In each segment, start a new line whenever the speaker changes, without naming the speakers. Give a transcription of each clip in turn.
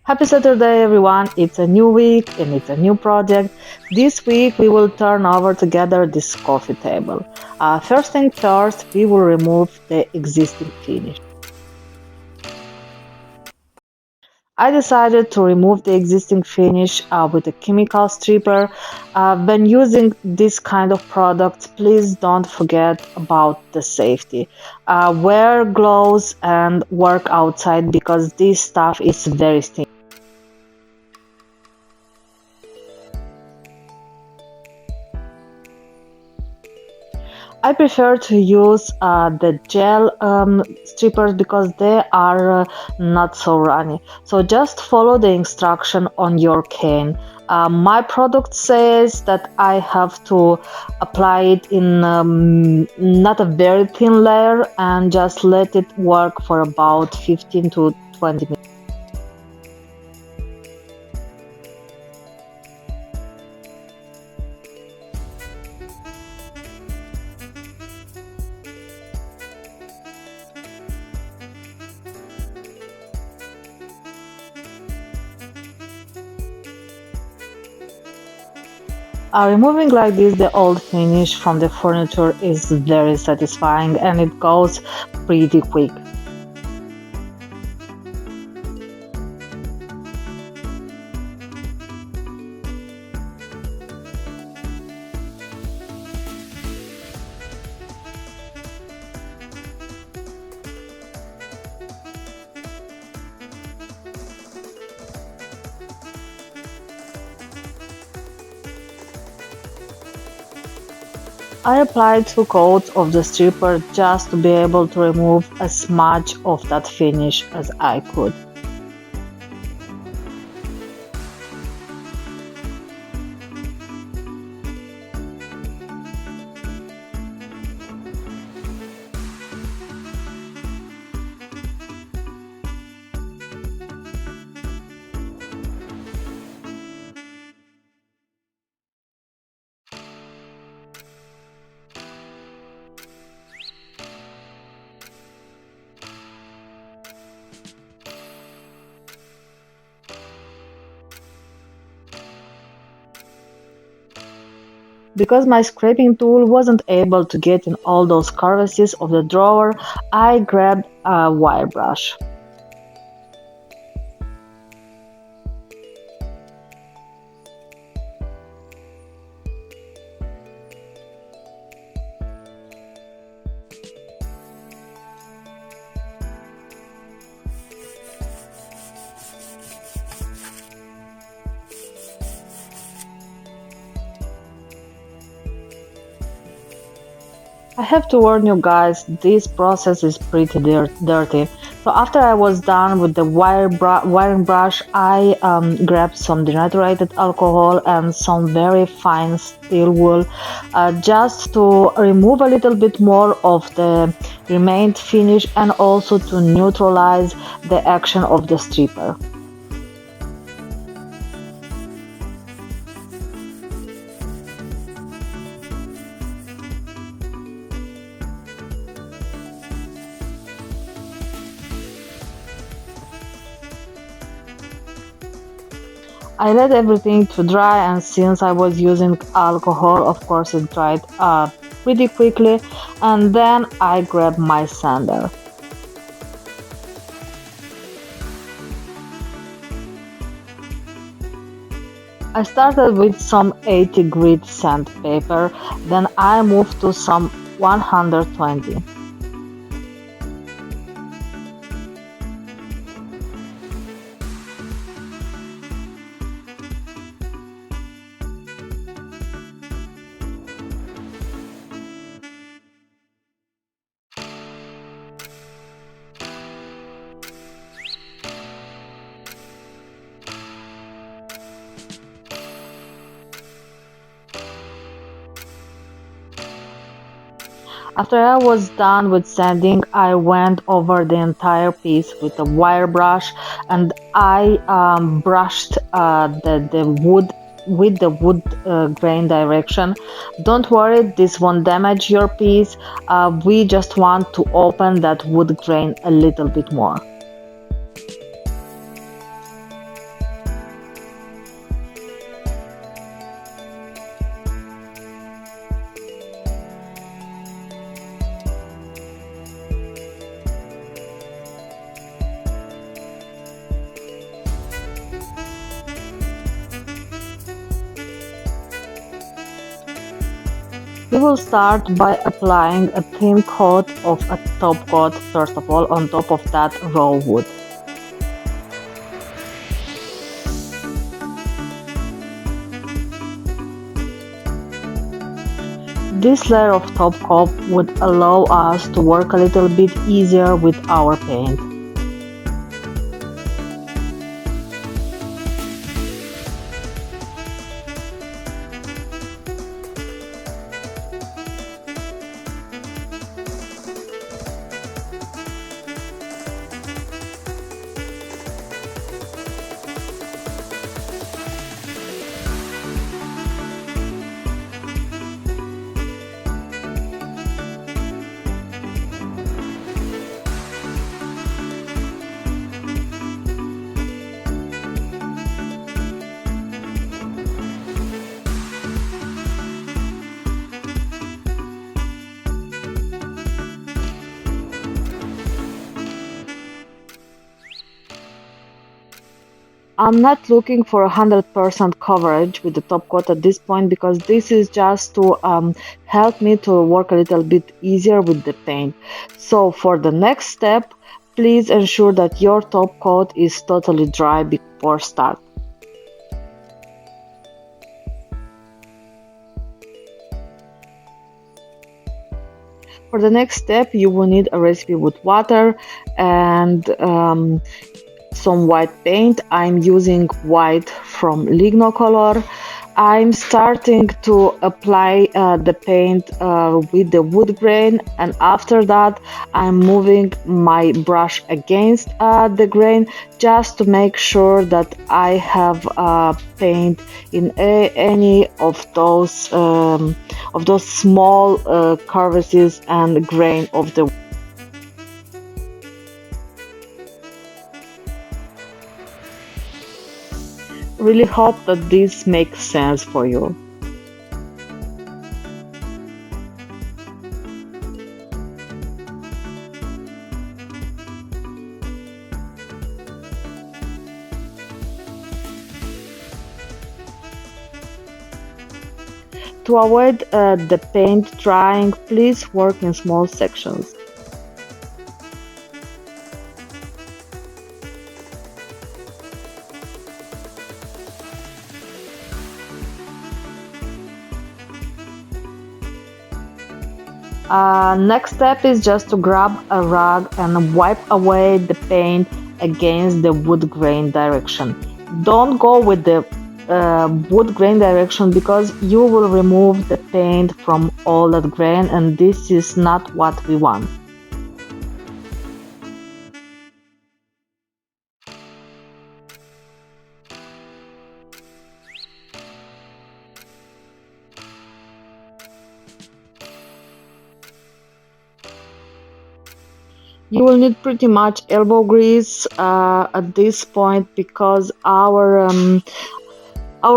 Happy Saturday, everyone! It's a new week and it's a new project. This week we will turn over together this coffee table. First thing first, we will remove the existing finish. I decided to remove the existing finish with a chemical stripper. When using this kind of products, please don't forget about the safety. Wear gloves and work outside because this stuff is very sticky. I prefer to use the gel strippers because they are not so runny. So just follow the instruction on your cane. My product says that I have to apply it in not a very thin layer and just let it work for about 15 to 20 minutes. Removing like this the old finish from the furniture is very satisfying and it goes pretty quick. I applied 2 coats of the stripper just to be able to remove as much of that finish as I could. Because my scraping tool wasn't able to get in all those crevices of the drawer, I grabbed a wire brush. I have to warn you guys, this process is pretty dirty. So after I was done with the wiring brush, I grabbed some denatured alcohol and some very fine steel wool just to remove a little bit more of the remained finish and also to neutralize the action of the stripper. I let everything to dry and since I was using alcohol, of course it dried pretty quickly and then I grabbed my sander. I started with some 80 grit sandpaper, then I moved to some 120. After I was done with sanding, I went over the entire piece with a wire brush and I brushed the wood with the wood grain direction. Don't worry, this won't damage your piece. We just want to open that wood grain a little bit more. You will start by applying a thin coat of a top coat first of all on top of that raw wood. This layer of top coat would allow us to work a little bit easier with our paint. I'm not looking for 100% coverage with the top coat at this point because this is just to help me to work a little bit easier with the paint. So for the next step, please ensure that your top coat is totally dry before start. For the next step, you will need a recipe with water and some white paint. I'm using white from Lignocolor. I'm starting to apply the paint with the wood grain, and after that I'm moving my brush against the grain just to make sure that I have paint in any of those small crevices and grain of the. Really hope that this makes sense for you. To avoid the paint drying, please work in small sections. Next step is just to grab a rag and wipe away the paint against the wood grain direction. Don't go with the wood grain direction because you will remove the paint from all that grain, and this is not what we want. You will need pretty much elbow grease at this point because our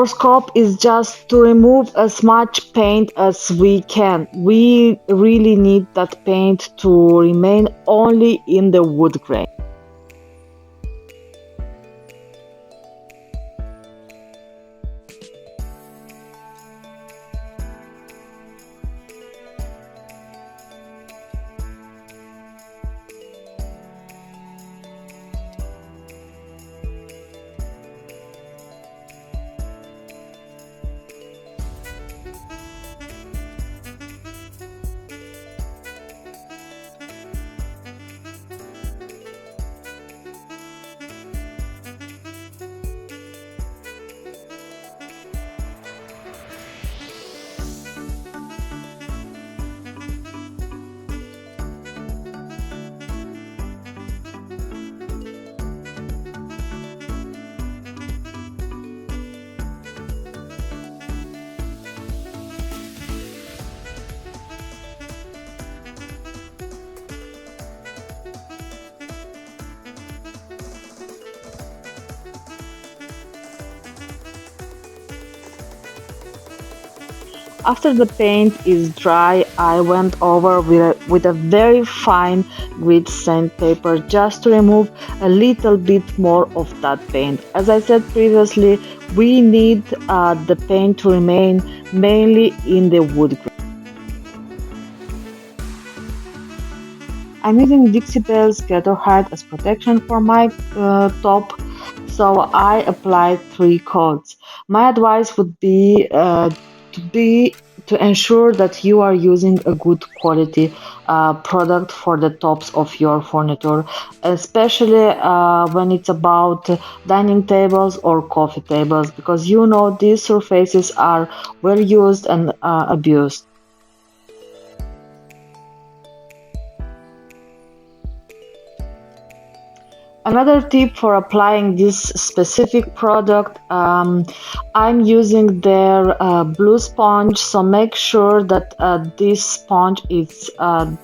scope is just to remove as much paint as we can. We really need that paint to remain only in the wood grain. After the paint is dry, I went over with a very fine grit sandpaper just to remove a little bit more of that paint. As I said previously, we need the paint to remain mainly in the wood grain. I'm using Dixie Bell's Gator Hide as protection for my top, so I applied 3 coats. My advice would be to ensure that you are using a good quality product for the tops of your furniture, especially when it's about dining tables or coffee tables, because you know these surfaces are well used and abused. Another tip for applying this specific product, I'm using their blue sponge, so make sure that this sponge is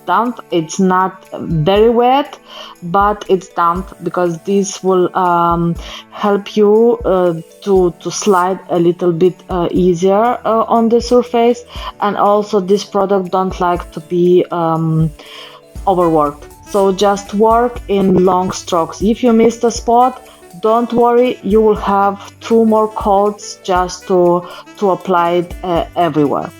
damp. It's not very wet, but it's damp because this will help you to slide a little bit easier on the surface. And also, this product don't like to be overworked. So just work in long strokes. If you missed a spot, don't worry, you will have 2 more coats just to apply it everywhere.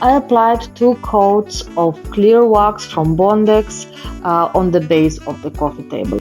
I applied 2 coats of clear wax from Bondex on the base of the coffee table.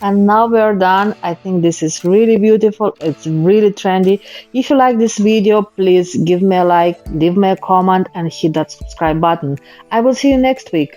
And now we're done. I think this is really beautiful. It's really trendy. If you like this video, please give me a like, leave me a comment, and hit that subscribe button. I will see you next week.